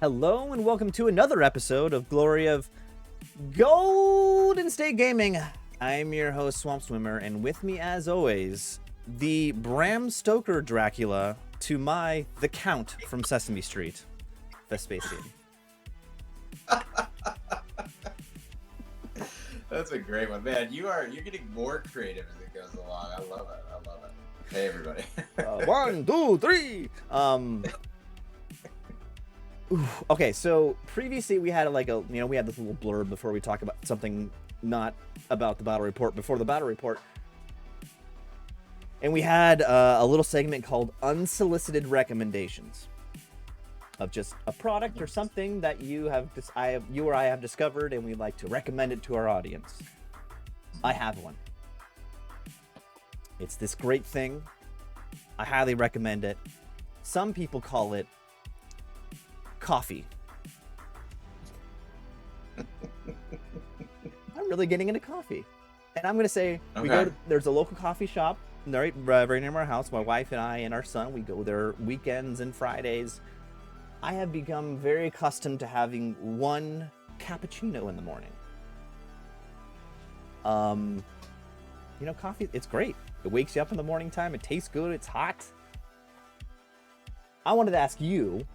Hello and welcome to another episode of Glory of Golden State Gaming. I'm your host, Swamp Swimmer, and with me, as always, the Bram Stoker Dracula to the Count from Sesame Street, Vespacian. That's a great one, man. You're getting more creative as it goes along. I love it. Hey, everybody. 1, 2, 3. Okay, so previously we had we had this little blurb before we talk about something not about the battle report, before the battle report. And we had a little segment called Unsolicited Recommendations of just a product or something that you or I have discovered, and we'd like to recommend it to our audience. I have one. It's this great thing. I highly recommend it. Some people call it coffee. I'm really getting into coffee. And I'm going to say, there's a local coffee shop right near our house. My wife and I and our son, we go there weekends and Fridays. I have become very accustomed to having one cappuccino in the morning. Coffee, it's great. It wakes you up in the morning time. It tastes good. It's hot. I wanted to ask you,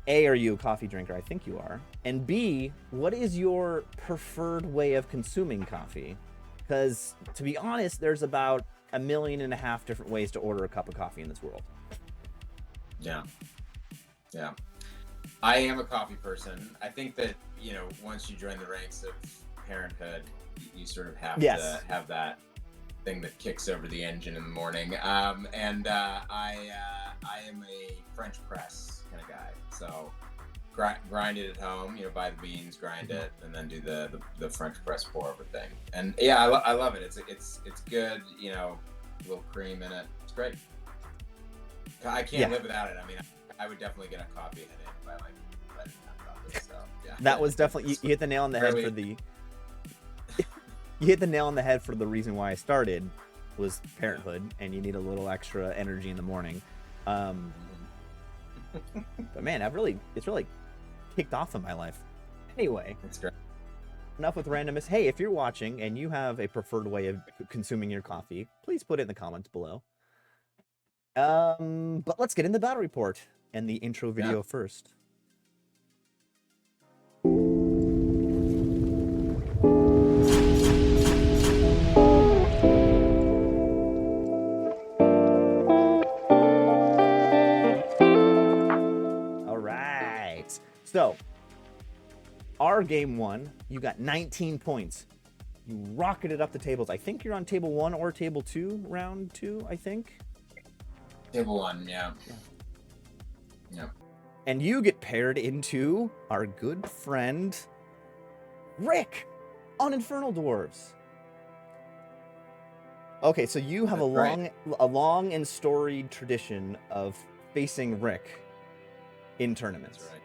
A, are you a coffee drinker? I think you are. And B, what is your preferred way of consuming coffee? Because, to be honest, there's about 1.5 million different ways to order a cup of coffee in this world. Yeah. I am a coffee person. I think that, once you join the ranks of parenthood, you sort of have to have that thing that kicks over the engine in the morning. I am a French press kind of guy. So grind it at home, buy the beans, grind it, and then do the French press pour over thing. And yeah, I love it. It's good, a little cream in it. It's great. I can't live without it. I mean, I would definitely get a coffee headache if I didn't have coffee. So yeah. That was definitely you hit the nail on the head for the. You hit the nail on the head for the reason why I started was parenthood, and you need a little extra energy in the morning. But man, it's really kicked off in my life. Anyway, that's great. Enough with randomness. Hey, if you're watching and you have a preferred way of consuming your coffee, please put it in the comments below. But let's get into the battle report and the intro video first. So, our game one, you got 19 points. You rocketed up the tables. I think you're on table 1 or table 2, round 2, I think. Table 1, yeah. And you get paired into our good friend, Rick, on Infernal Dwarves. Okay, so you have a long and storied tradition of facing Rick in tournaments. That's right.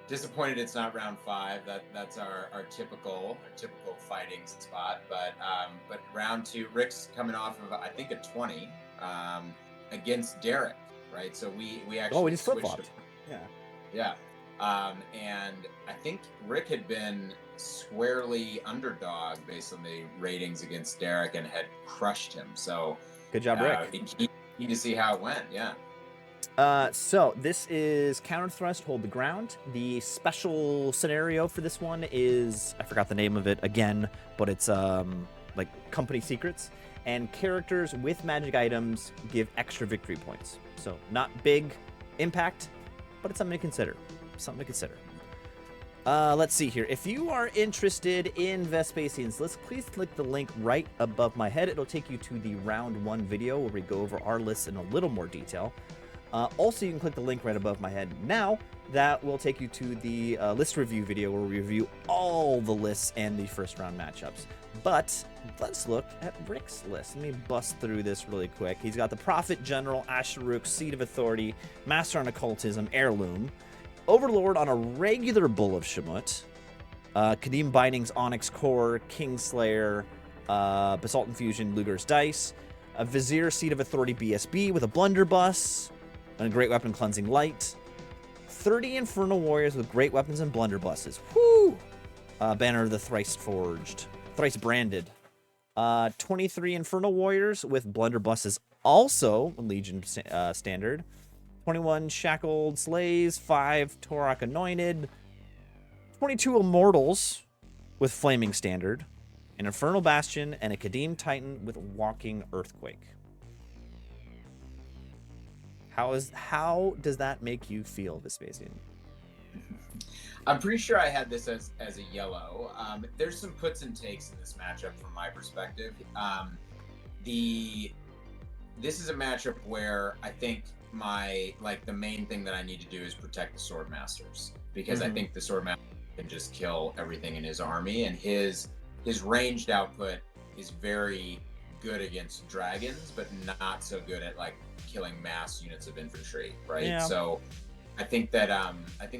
Disappointed it's not round 5. That's our typical fighting spot. But round 2, Rick's coming off of I think a 20 against Derek, right? So we actually we just flip-flopped. Yeah. And I think Rick had been squarely underdog based on the ratings against Derek and had crushed him. So good job, Rick. Keen to see how it went. Yeah. So this is counter thrust, hold the ground. The special scenario for this one is, I forgot the name of it again, but it's like company secrets, and characters with magic items give extra victory points. So not big impact, but it's something to consider. Let's see here. If you are interested in Vespacians, please click the link right above my head. It'll take you to the round 1 video where we go over our lists in a little more detail. Also, you can click the link right above my head now. That will take you to the list review video where we review all the lists and the first round matchups. But let's look at Rick's list. Let me bust through this really quick. He's got the Prophet General, Asheruk, Seed of Authority, Master on Occultism, Heirloom, Overlord on a regular Bull of Shamut, Kadim Bindings, Onyx Core, Kingslayer, Basalt Infusion, Luger's Dice, a Vizier, Seed of Authority, BSB with a Blunderbuss, and a Great Weapon, Cleansing Light, 30 Infernal Warriors with great weapons and blunderbusses. Whoo! Banner of the Thrice Forged. Thrice Branded. 23 Infernal Warriors with blunderbusses, also Legion standard. 21 Shackled Slays, 5 Torok Anointed. 22 Immortals with Flaming Standard. An Infernal Bastion, and a Kadim Titan with Walking Earthquake. How does that make you feel, Vespacian? I'm pretty sure I had this as a yellow. There's some puts and takes in this matchup from my perspective. This is a matchup where I think the main thing that I need to do is protect the Swordmasters, because I think the Swordmaster can just kill everything in his army, and his ranged output is very good against dragons, but not so good at like killing mass units of infantry, right? Yeah. So I think that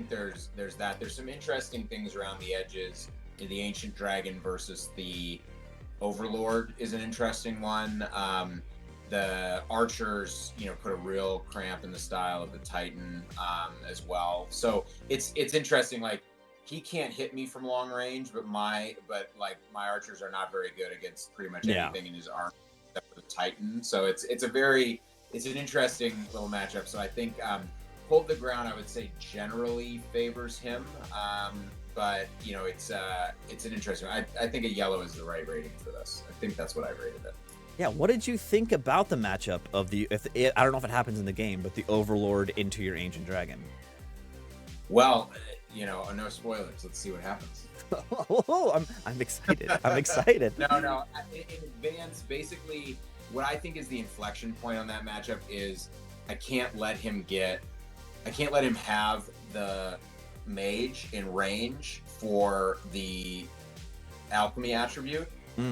there's that. There's some interesting things around the edges. The Ancient Dragon versus the Overlord is an interesting one. The archers, put a real cramp in the style of the Titan as well. So it's interesting. Like, he can't hit me from long range, but my archers are not very good against pretty much anything in his army except for the Titan. So it's an interesting little matchup. So I think Hold the Ground, I would say, generally favors him. But it's an interesting one. I think a yellow is the right rating for this. I think that's what I rated it. Yeah, what did you think about the matchup of I don't know if it happens in the game, but the Overlord into your Ancient Dragon? Well, no spoilers. Let's see what happens. Oh, I'm excited. I'm excited. No. In advance, basically, what I think is the inflection point on that matchup is I can't let him have the mage in range for the alchemy attribute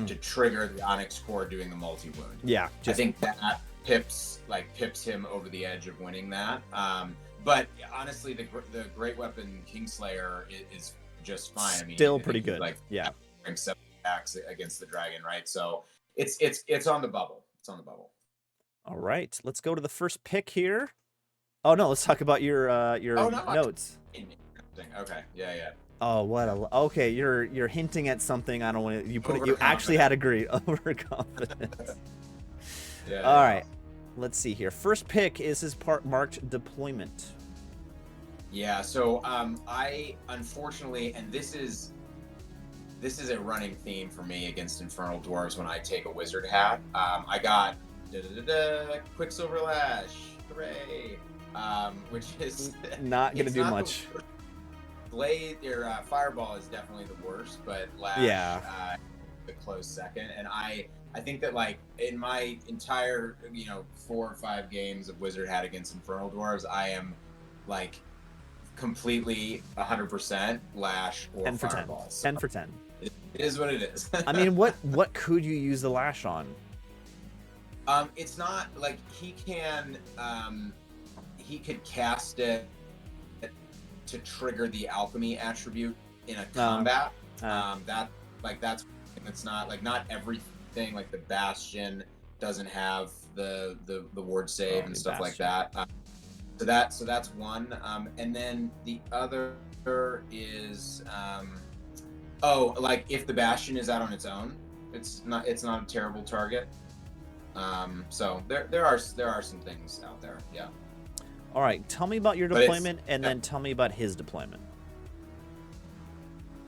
to trigger the Onyx Core doing the multi-wound. Yeah. I think that pips him over the edge of winning that. But honestly, the Great Weapon Kingslayer is just fine. I mean, still pretty good. Rank 7 attacks against the dragon, right? So it's on the bubble. It's on the bubble. All right, let's go to the first pick here. Oh no, let's talk about your notes. Okay, yeah. Oh, okay. You're hinting at something. I don't want to. You actually had agreed. Overconfidence. Yeah. All right. Let's see here. First pick is his marked deployment. Yeah. So I unfortunately, and this is a running theme for me against Infernal Dwarves when I take a wizard hat. I got Quicksilver Lash, hooray! Which is not gonna do much. Blade or Fireball is definitely the worst, but Lash, the close second. And I think that, like, in my entire 4 or 5 games of Wizard Hat against Infernal Dwarves, I am like completely 100% Lash or 10 for Fireball. 10. 10 for 10. It is what it is. I mean, what could you use the Lash on? It's not like he could cast it to trigger the alchemy attribute in a combat. It's not everything. Like the Bastion doesn't have the ward save and stuff like that. So that's one. And then the other is if the Bastion is out on its own, it's not a terrible target. So there are some things out there. Yeah. All right, tell me about your deployment, and then tell me about his deployment.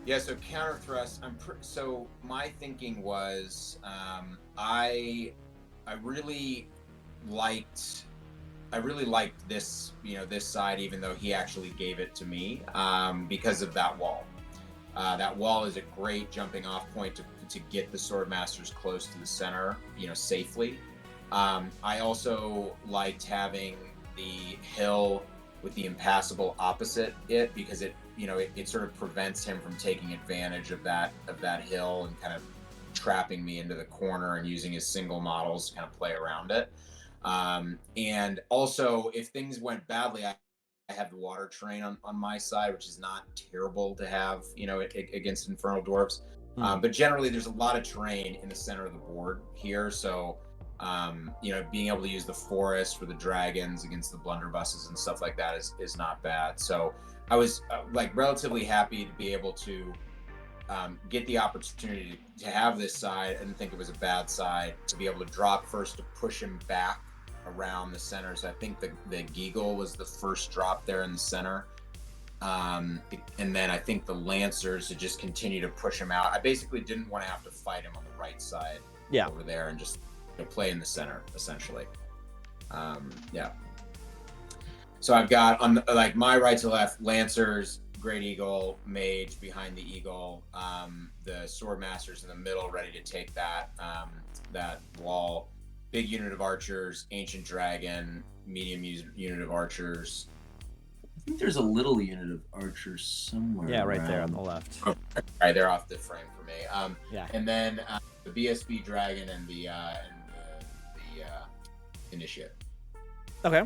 Yeah, so counter thrust. So my thinking was, I really liked this, this side, even though he actually gave it to me, because of that wall. That wall is a great jumping off point to get the Swordmasters close to the center, safely. I also liked having the hill with the impassable opposite it, because it sort of prevents him from taking advantage of that hill and kind of trapping me into the corner and using his single models to kind of play around it. And also, if things went badly, I have the water terrain on my side, which is not terrible to have, against Infernal Dwarves. But generally, there's a lot of terrain in the center of the board here, so Being able to use the forest for the dragons against the blunderbusses and stuff like that is not bad. So I was relatively happy to be able to get the opportunity to have this side. I didn't think it was a bad side to be able to drop first to push him back around the center. So I think the Geagle was the first drop there in the center. And then I think the Lancers to just continue to push him out. I basically didn't want to have to fight him on the right side over there and just play in the center, essentially. So I've got on my right to left, Lancers, Great Eagle, Mage behind the Eagle, the Sword Masters in the middle, ready to take that wall. Big unit of archers, Ancient Dragon, medium unit of archers. I think there's a little unit of archers somewhere. Yeah, right there on the left. Oh, right, they're off the frame for me. And then the BSB Dragon and the Initiate. Okay.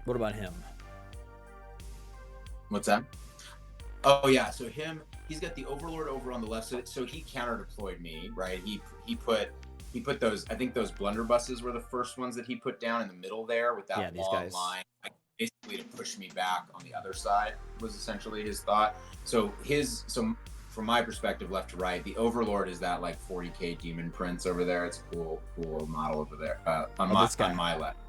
What about him? What's that? Oh yeah, so he's got the Overlord over on the left. So he counter deployed me, right? He put those. I think those blunderbusses were the first ones that he put down in the middle there with that long line, basically to push me back on the other side was essentially his thought. So from my perspective, left to right, the Overlord is that 40k Demon Prince over there. It's a cool model over there on my left.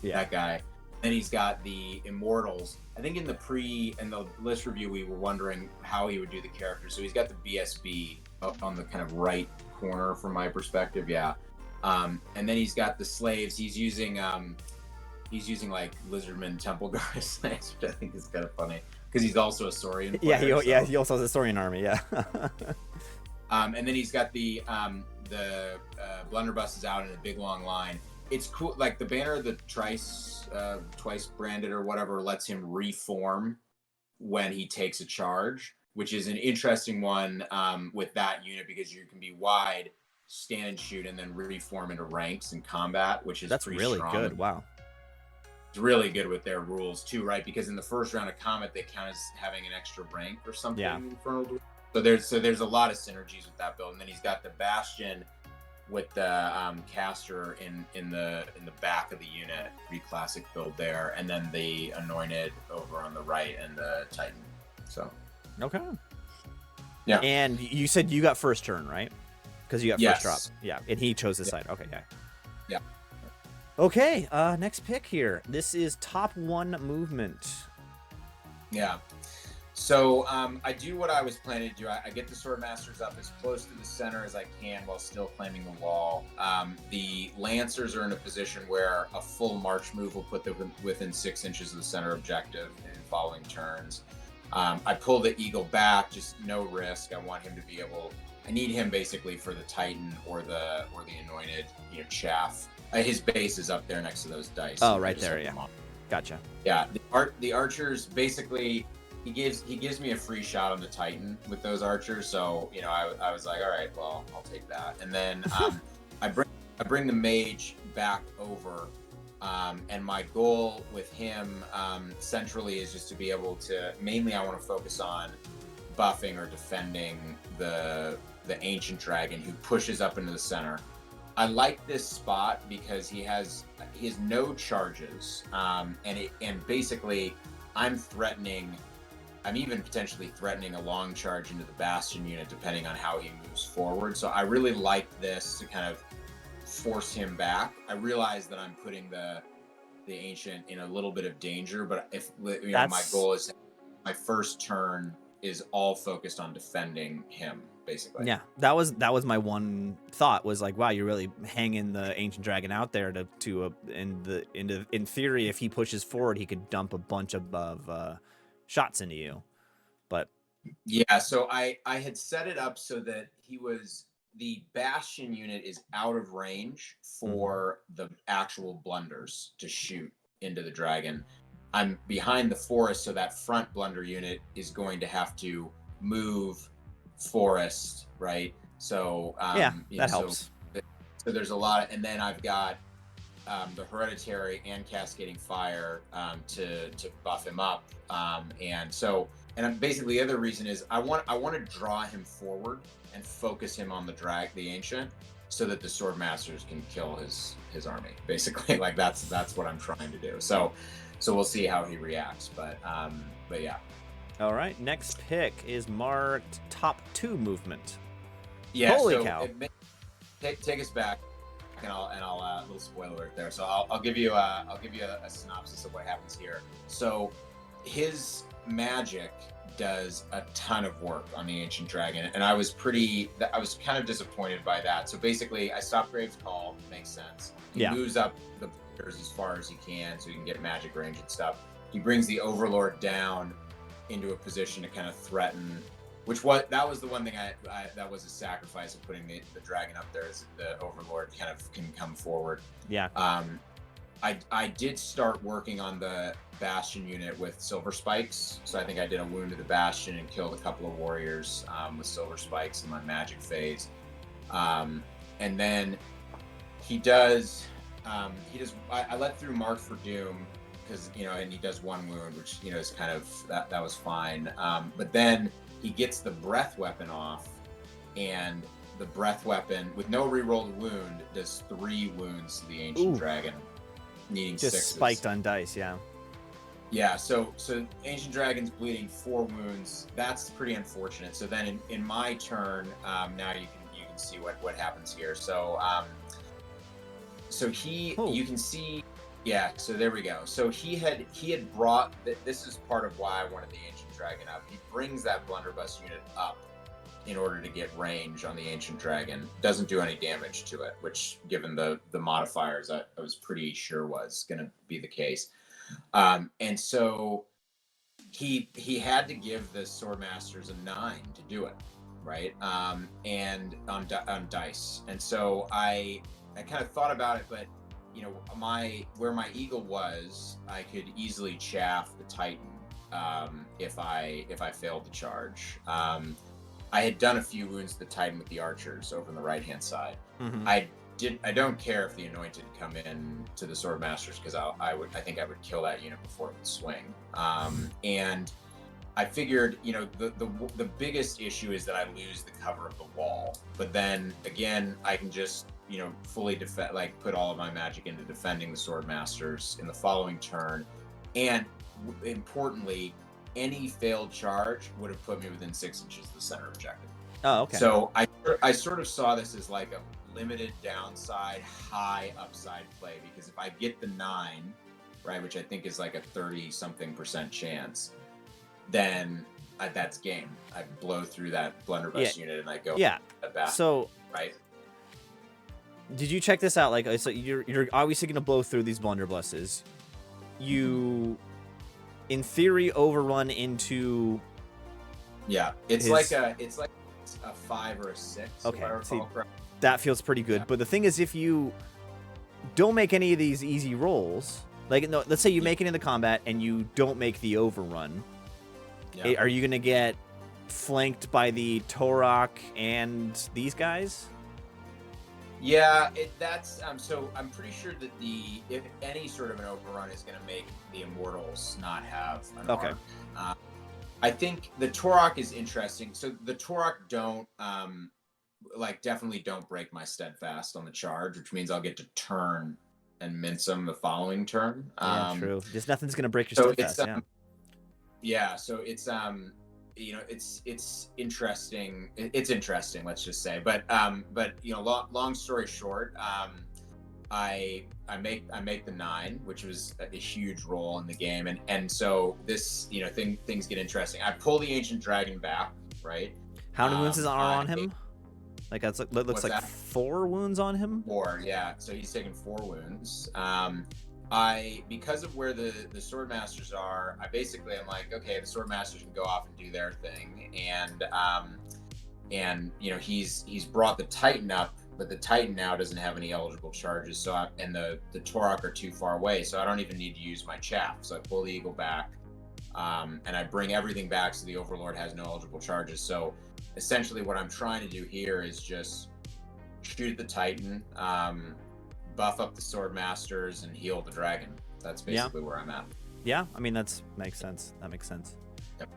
Yeah, that guy. Then he's got the Immortals. I think in the list review we were wondering how he would do the characters. So he's got the BSB up on the kind of right corner from my perspective. Yeah, and then he's got the slaves. He's using Lizardman Temple Guard slaves, which I think is kind of funny because he's also a Saurian player. He also has a Saurian army. Yeah. And then he's got the blunderbusses out in a big long line. It's cool. Like the banner, the twice branded or whatever, lets him reform when he takes a charge, which is an interesting one with that unit because you can be wide, stand and shoot, and then reform into ranks in combat, which is pretty really strong. Good. Wow. It's really good with their rules too, right? Because in the first round of combat, they count as having an extra rank or something. Yeah. Infernal Dwarves. So there's a lot of synergies with that build, and then he's got the Bastion with the caster in the back of the unit, pretty classic build there, and then the Anointed over on the right and the Titan. So okay, yeah. And you said you got first turn, right? Because you got first drop. Yeah, and he chose this side. Okay, yeah. Okay, next pick here. This is top 1 movement. Yeah. So I do what I was planning to do. I get the Sword Masters up as close to the center as I can while still claiming the wall. The Lancers are in a position where a full march move will put them within 6 inches of the center objective in following turns. I pull the Eagle back, just no risk. I want him to be able. I need him basically for the Titan or the Anointed, chaff. His base is up there next to those dice. Oh, right there, yeah. Gotcha. Yeah, the archers basically. He gives me a free shot on the Titan with those archers, so I was like, all right, well, I'll take that. And then I bring the Mage back over, and my goal with him centrally is just to be able to. Mainly, I want to focus on buffing or defending the Ancient Dragon who pushes up into the center. I like this spot because he has no charges, and basically I'm even potentially threatening a long charge into the Bastion unit depending on how he moves forward. So I really like this to kind of force him back. I realize that I'm putting the Ancient in a little bit of danger, but if my goal is my first turn is all focused on defending him, basically. Yeah, that was my one thought was like, wow, you're really hanging the Ancient Dragon out there in theory, if he pushes forward, he could dump a bunch of shots into you. But yeah, so I had set it up so that the Bastion unit is out of range for the actual blunders to shoot into the dragon. I'm behind the forest, so that front blunder unit is going to have to move forest, right? So that helps. So there's a lot, and then I've got the Hereditary and Cascading Fire to buff him up, and basically the other reason is I want to draw him forward and focus him on the Ancient, so that the sword masters can kill his army. Basically, like that's what I'm trying to do. So we'll see how he reacts. But yeah. All right, next pick is marked top 2 movement. Yeah. Holy so cow! Take us back, and I'll little spoiler alert there. So I'll give you a synopsis of what happens here. So his magic does a ton of work on the ancient dragon, and I was kind of disappointed by that. So basically, I stopped Graves' Call. Makes sense. He moves up the borders as far as he can, so he can get magic range and stuff. He brings the Overlord down into a position to kind of threaten. That was the one thing that was a sacrifice of putting the dragon up there, is the Overlord kind of can come forward. Yeah. I did start working on the Bastion unit with silver spikes, so I think I did a wound to the Bastion and killed a couple of warriors with silver spikes in my magic phase. And then he does. I let through Mark for Doom because and he does 1 wound, which is kind of that was fine. But then he gets the breath weapon off, and the breath weapon with no rerolled wound does 3 wounds to the ancient dragon, needing just 6s. Spiked on dice. Yeah, so ancient dragon's bleeding 4 wounds. That's pretty unfortunate. So then in my turn, now you can see what happens here. So you can see. Yeah, so there we go. So he had brought, this is part of why I wanted the Ancient Dragon up. He brings that blunderbuss unit up in order to get range on the Ancient Dragon. Doesn't do any damage to it, which, given the modifiers, I was pretty sure was going to be the case. And so he had to give the Swordmasters a 9 to do it, right? And on dice. And so I kind of thought about it, but where my eagle was, I could easily chaff the Titan if I failed the charge. I had done a few wounds to the Titan with the archers over on the right hand side. Mm-hmm. I don't care if the Anointed come in to the Swordmasters, because I think I would kill that unit before it would swing. And I figured, the biggest issue is that I lose the cover of the wall. But then again, I can just fully defend, put all of my magic into defending the Swordmasters in the following turn. And importantly, any failed charge would have put me within 6 inches of the center objective. Oh, okay. So I sort of saw this as like a limited downside, high upside play, because if I get the 9, right, which I think is like a 30-something% chance, then that's game. I blow through that blunderbuss unit and I go back. So right. Did you check this out? So you're obviously going to blow through these blunderbusses. You, in theory, overrun into. Yeah, it's like a 5 or a 6. Okay, see, that feels pretty good. Yeah. But the thing is, if you don't make any of these easy rolls, let's say you make it into combat and you don't make the overrun, are you going to get flanked by the Torok and these guys? Yeah, that's so I'm pretty sure that if any sort of an overrun is going to make the Immortals not have an arc. I think the Torok is interesting. So the Torok don't definitely don't break my steadfast on the charge, which means I'll get to turn and mince them the following turn. Yeah, true. Just nothing's going to break your steadfast. So it's it's interesting. It's interesting, let's just say. But long story short, I make the 9, which was a huge roll in the game, and so this things get interesting. I pull the Ancient Dragon back, right? How many wounds are on him? That looks like 4 wounds on him. 4, yeah. So he's taken 4 wounds. Because of where the Swordmasters are, I'm like, okay, the Swordmasters can go off and do their thing, and he's brought the Titan up, but the Titan now doesn't have any eligible charges, and the Torok are too far away, so I don't even need to use my chaff. So I pull the Eagle back, and I bring everything back so the Overlord has no eligible charges. So essentially what I'm trying to do here is just shoot at the Titan, buff up the Swordmasters, and heal the dragon. That's basically where I'm at. Yeah, I mean, that makes sense. Yep.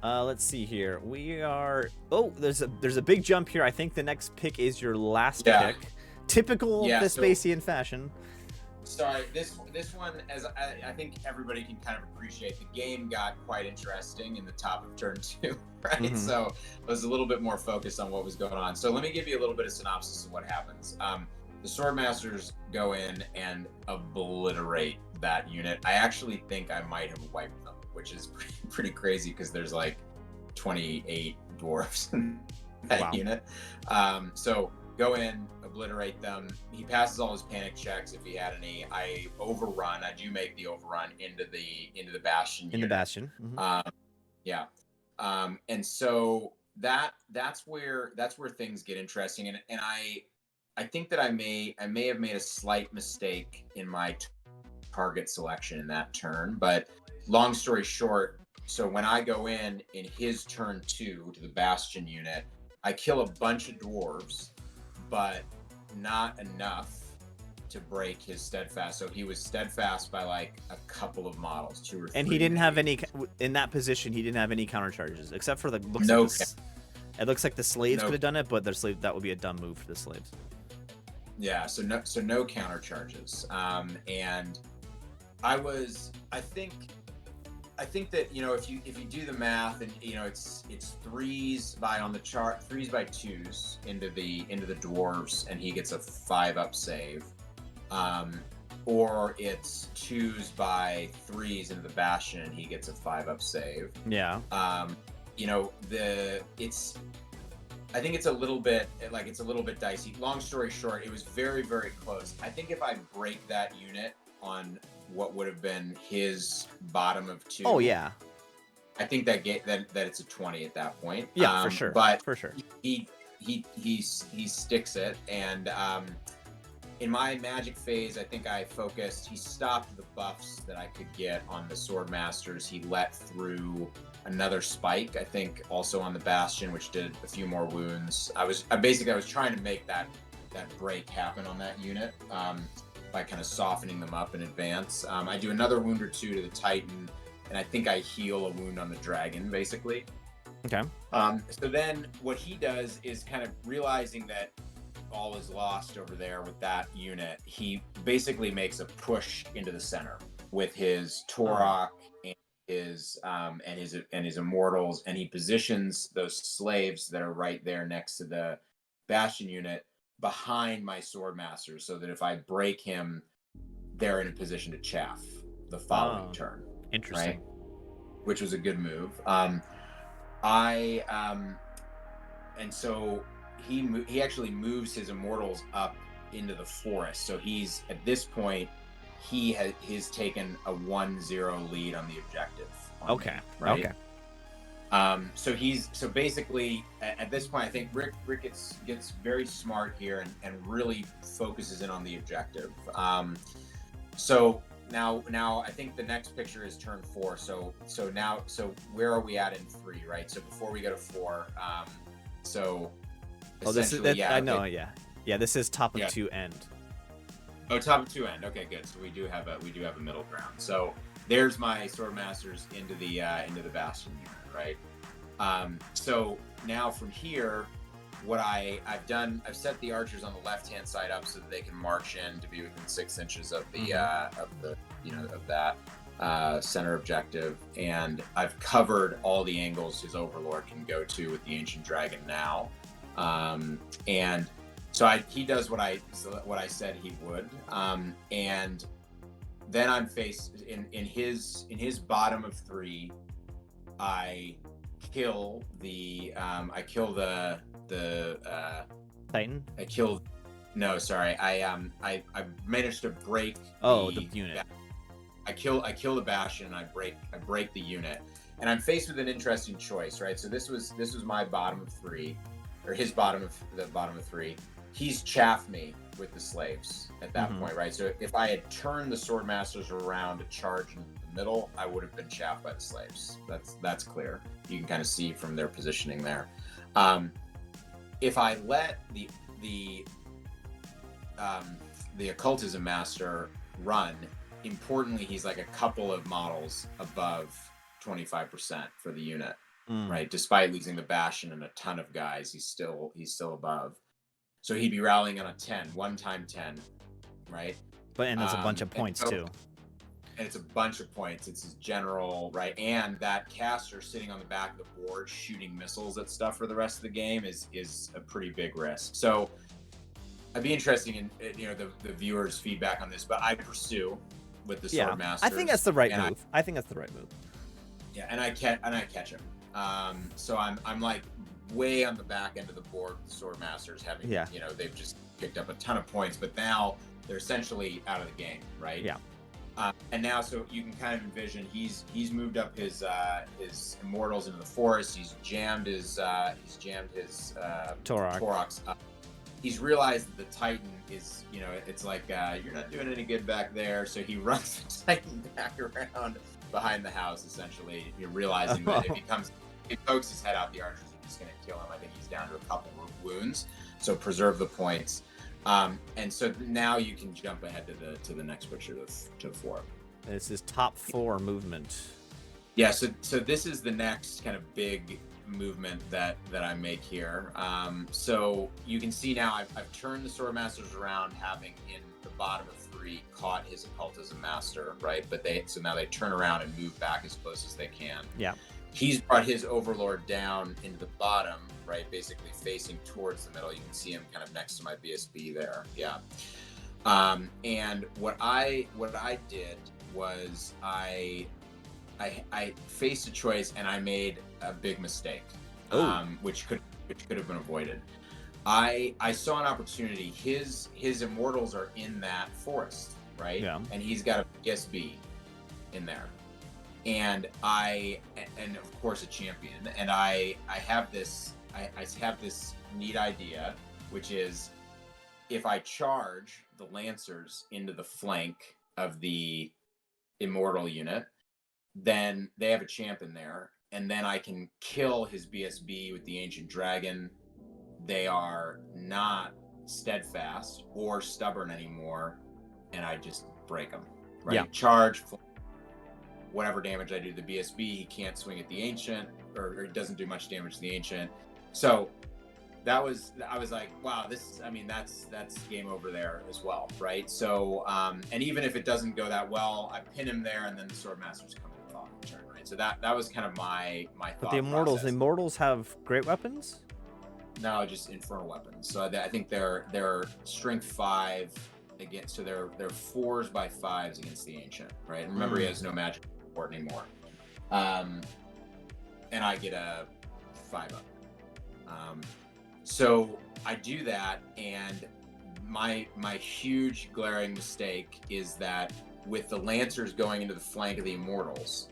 Let's see here. We are. Oh, there's a big jump here. I think the next pick is your last pick. Typical Yeah, Vespasian fashion. Sorry, this one, as I think everybody can kind of appreciate, the game got quite interesting in the top of turn 2, right? Mhm. So I was a little bit more focused on what was going on. So let me give you a little bit of synopsis of what happens. The Swordmasters go in and obliterate that unit. I actually think I might have wiped them, which is pretty crazy because there's like 28 dwarves in that unit. So go in, obliterate them. He passes all his panic checks if he had any. I overrun. I do make the overrun into the bastion. In the bastion. Mm-hmm. Yeah. And so that's where things get interesting. And I think that I may have made a slight mistake in my target selection in that turn. But long story short, so when I go in his turn 2 to the bastion unit, I kill a bunch of dwarves, but not enough to break his steadfast. So he was steadfast by like a couple of models, 2 or 3. And he didn't have any in that position. He didn't have any counter charges except for the it looks like the slaves could have done it, but that would be a dumb move for the slaves. Yeah, so no counter charges. And I think that, you know, if you do the math, and you know, it's 3s by on the chart, 3s by 2s into the dwarves, and he gets a 5-up save, or it's 2s by 3s into the bastion, and he gets a 5-up save. Yeah. You know, I think it's a little bit dicey. Long story short, it was very, very close. I think if I break that unit on what would have been his bottom of 2. Oh yeah. I think that it's a 20 at that point. Yeah, for sure. But for sure. He sticks it, and in my magic phase, I think I focused. He stopped the buffs that I could get on the Swordmasters. He let through another spike, I think, also on the Bastion, which did a few more wounds. I was trying to make that break happen on that unit by kind of softening them up in advance. I do another wound or 2 to the Titan, and I think I heal a wound on the Dragon, basically. Okay. So then what he does is, kind of realizing that all is lost over there with that unit, he basically makes a push into the center with his Torok and his immortals, and he positions those slaves that are right there next to the Bastion unit behind my Swordmasters, so that if I break him, they're in a position to chaff the following turn. Interesting. Right? Which was a good move. And so he actually moves his immortals up into the forest. So he's, at this point, he's taken a 1-0 lead on the objective. Okay. Me, right? Okay. So basically at this point, I think Rick gets very smart here and really focuses in on the objective. So now I think the next picture is turn 4. So where are we at in 3, right? So before we go to 4, this is I know, yeah. Yeah, this is top of 2 end. Oh, top of 2 end. Okay, good. So we do have a middle ground. So there's my Swordmasters into the Bastion unit, right? So now from here, what I've done, I've set the archers on the left-hand side up so that they can march in to be within 6 inches of the of that center objective, and I've covered all the angles his Overlord can go to with the Ancient Dragon now, and so he does what I said he would, and then I'm faced in his bottom of 3. I kill the Titan. I managed to break the unit. I kill the Bastion, and I break the unit, and I'm faced with an interesting choice, right? So this was my bottom of 3, or his bottom of 3. He's chaffed me with the slaves at that point, right? So if I had turned the Swordmasters around to charge in the middle, I would have been chaffed by the slaves. That's clear. You can kind of see from their positioning there. If I let the Occultism Master run, importantly, he's like a couple of models above 25% for the unit, right? Despite losing the Bastion and a ton of guys, he's still above. So he'd be rallying on a 10, 1 time 10, right? And it's a bunch of points too. And it's a bunch of points. It's his general, right? And that caster sitting on the back of the board shooting missiles at stuff for the rest of the game is a pretty big risk. So I'd be interested in the viewers' feedback on this, but I pursue with the Sword Masters. I think that's the right move. I think that's the right move. Yeah, and I catch him. So I'm like way on the back end of the board with the Sword Masters, having they've just picked up a ton of points, but now they're essentially out of the game, right? Yeah. And now, so you can kind of envision he's moved up his immortals into the forest. He's jammed his Taurox up. He's realized that the Titan is, it's like you're not doing any good back there. So he runs the Titan back around behind the house. Essentially, you're realizing that if he pokes his head out, the archers are just going to kill him. I think he's down to a couple of wounds. So preserve the points. And so now you can jump ahead to the next picture to 4. It's his top 4 movement. Yeah, so this is the next kind of big movement that I make here. So you can see now I've turned the Sword Masters around, having in the bottom of 3 caught his Occultism Master, right? But so now they turn around and move back as close as they can. Yeah. He's brought his Overlord down into the bottom, right? Basically facing towards the middle. You can see him kind of next to my BSB there. Yeah. And what I did was I faced a choice and I made a big mistake, which could have been avoided. I saw an opportunity. His immortals are in that forest, right? Yeah. And he's got a BSB in there. And of course a champion. And I have this neat idea, which is if I charge the Lancers into the flank of the immortal unit, then they have a champ in there, and then I can kill his BSB with the Ancient Dragon. They are not steadfast or stubborn anymore, and I just break them, right? Yeah. Charge, whatever damage I do to the BSB, he can't swing at the Ancient, or he doesn't do much damage to the Ancient. So I was like, wow, that's game over there as well, right? So, and even if it doesn't go that well, I pin him there, and then the Sword Masters come in the following turn, right? So that was kind of my thought. But the immortals have great weapons? No, just infernal weapons. So I think they're strength 5 against, so they're 4s by 5s against the Ancient, right? And remember, he has no magic support anymore. And I get a 5-up. So I do that, and my huge glaring mistake is that with the Lancers going into the flank of the Immortals,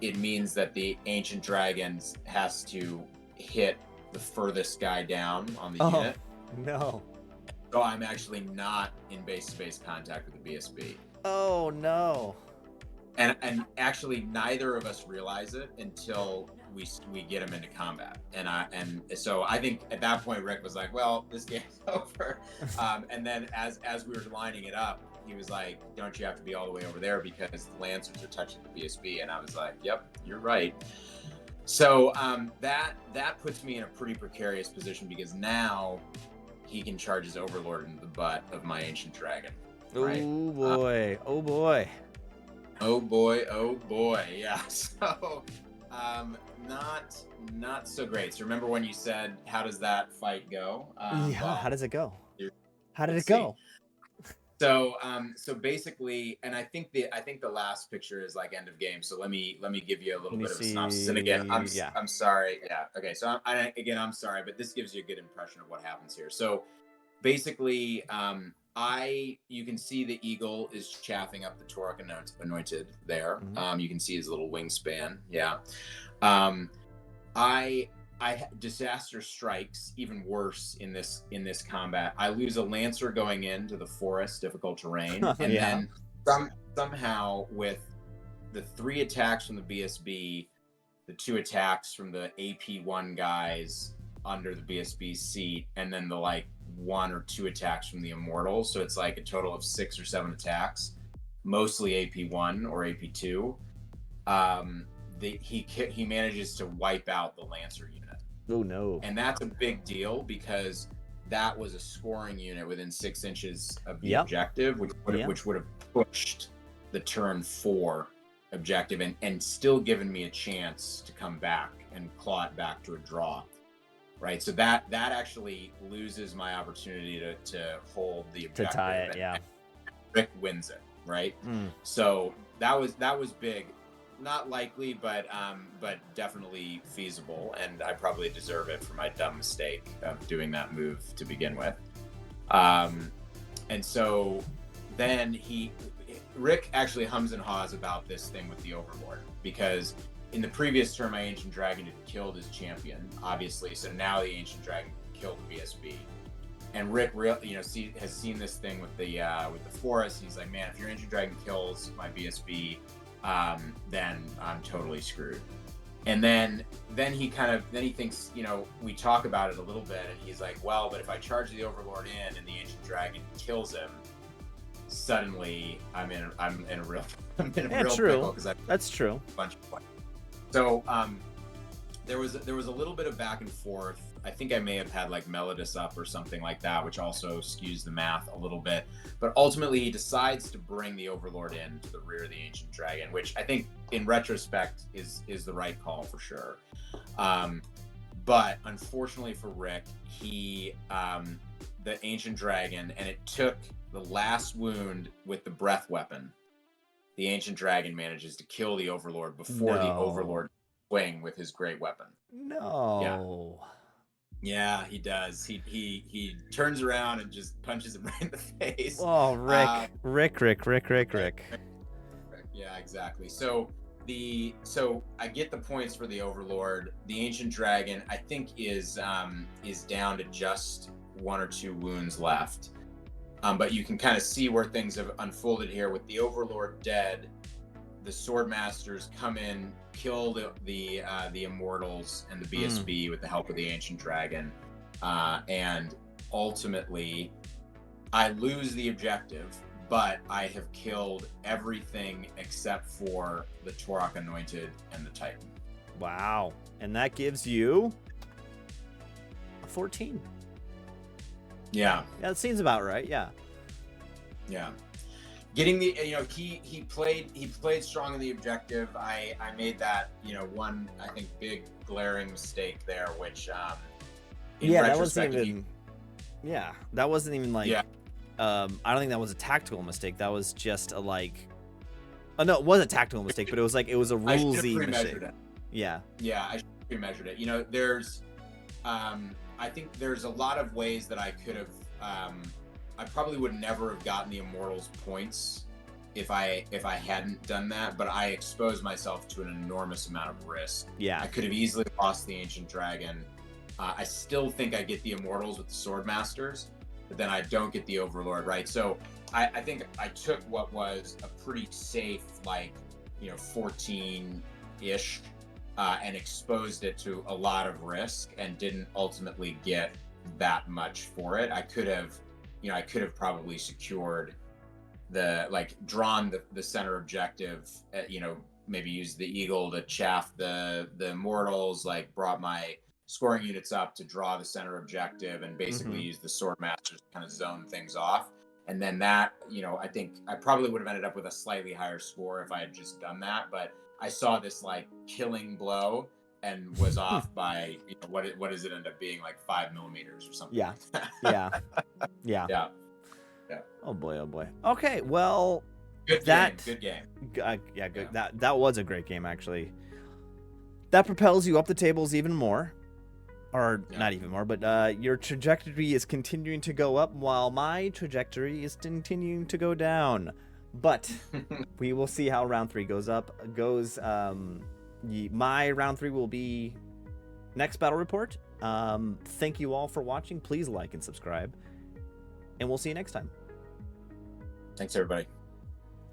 it means that the Ancient Dragons has to hit the furthest guy down on the unit. No. So I'm actually not in base-to-base contact with the BSB. Oh, no. And actually, neither of us realize it until we get him into combat. And so I think at that point, Rick was like, well, this game's over. And then as we were lining it up, he was like, don't you have to be all the way over there because the Lancers are touching the BSB? And I was like, yep, you're right. So that puts me in a pretty precarious position because now he can charge his Overlord into the butt of my Ancient Dragon. Right? Oh boy! Oh boy! Oh boy! Oh boy! Yeah. So, not so great. So remember when you said, "How does that fight go?" Well, how does it go? How did it go? So, so basically, and I think the last picture is like end of game. So let me give you a little bit of a synopsis. And again, I'm sorry. Yeah. Okay. So I'm sorry, but this gives you a good impression of what happens here. So basically, you can see the eagle is chaffing up the Tauroch Anointed there. Mm-hmm. You can see his little wingspan. Yeah. Disaster strikes even worse in this combat. I lose a Lancer going into the forest, difficult terrain, and then somehow with the 3 attacks from the BSB, the 2 attacks from the AP1 guys under the BSB seat, and then the 1 or 2 attacks from the Immortals. So it's like a total of 6 or 7 attacks, mostly AP1 or AP2. He manages to wipe out the Lancer unit. Oh no. And that's a big deal because that was a scoring unit within 6 inches of the Yep. objective, which would have pushed the turn 4 objective and still given me a chance to come back and claw it back to a draw. Right, so that actually loses my opportunity to hold the objective. To tie it, yeah. Rick wins it, right? So that was big. Not likely, but definitely feasible, and I probably deserve it for my dumb mistake of doing that move to begin with. And so then Rick actually hums and haws about this thing with the Overlord, because in the previous turn, my Ancient Dragon had killed his champion, obviously. So now the Ancient Dragon killed the BSB, and Rick, has seen this thing with the forest. He's like, man, if your Ancient Dragon kills my BSB, then I'm totally screwed. And then he thinks, we talk about it a little bit, and he's like, well, but if I charge the Overlord in and the Ancient Dragon kills him, suddenly I'm in a real pickle, because that's true. A bunch of points. So there was a little bit of back and forth. I think I may have had like Melodus up or something like that, which also skews the math a little bit. But ultimately, he decides to bring the Overlord in to the rear of the Ancient Dragon, which I think, in retrospect, is the right call for sure. But unfortunately for Rick, the Ancient Dragon, and it took the last wound with the breath weapon. The Ancient Dragon manages to kill the Overlord before the Overlord swing with his great weapon. No. Yeah, he does. He turns around and just punches him right in the face. Oh, Rick. Yeah, exactly. So I get the points for the Overlord. The Ancient Dragon, I think, is down to just 1 or 2 wounds left. But you can kind of see where things have unfolded here with the Overlord dead. The Swordmasters come in, kill the Immortals and the BSB with the help of the Ancient Dragon, and ultimately, I lose the objective. But I have killed everything except for the Torok Anointed and the Titan. Wow, and that gives you a 14. Yeah, that seems about right. Yeah. Getting the he played strong in the objective. I made that one, I think, big glaring mistake there, which that wasn't even like I don't think that was a tactical mistake. That was just a no, it was a tactical mistake, but it was a rulesy mistake. Yeah, I should have pre-measured it. There's I think there's a lot of ways that I could have I probably would never have gotten the Immortals points if I hadn't done that, but I exposed myself to an enormous amount of risk. Yeah, I could have easily lost the Ancient Dragon. I still think I get the Immortals with the Swordmasters, but then I don't get the Overlord, right? So I think I took what was a pretty safe 14-ish and exposed it to a lot of risk and didn't ultimately get that much for it. I could have probably secured drawn the center objective, maybe used the Eagle to chaff the Immortals, brought my scoring units up to draw the center objective, and basically use the Swordmasters to kind of zone things off. And then that, I think I probably would have ended up with a slightly higher score if I had just done that. But I saw this killing blow and was off by what does it end up being, 5 millimeters or something? Yeah. Oh boy. Okay, well, good game. Good. Yeah. That was a great game, actually. That propels you up the tables even more. Or not even more, but your trajectory is continuing to go up while my trajectory is continuing to go down. But we will see how round 3 goes. My round 3 will be next battle report. Thank you all for watching. Please like and subscribe. And we'll see you next time. Thanks, everybody.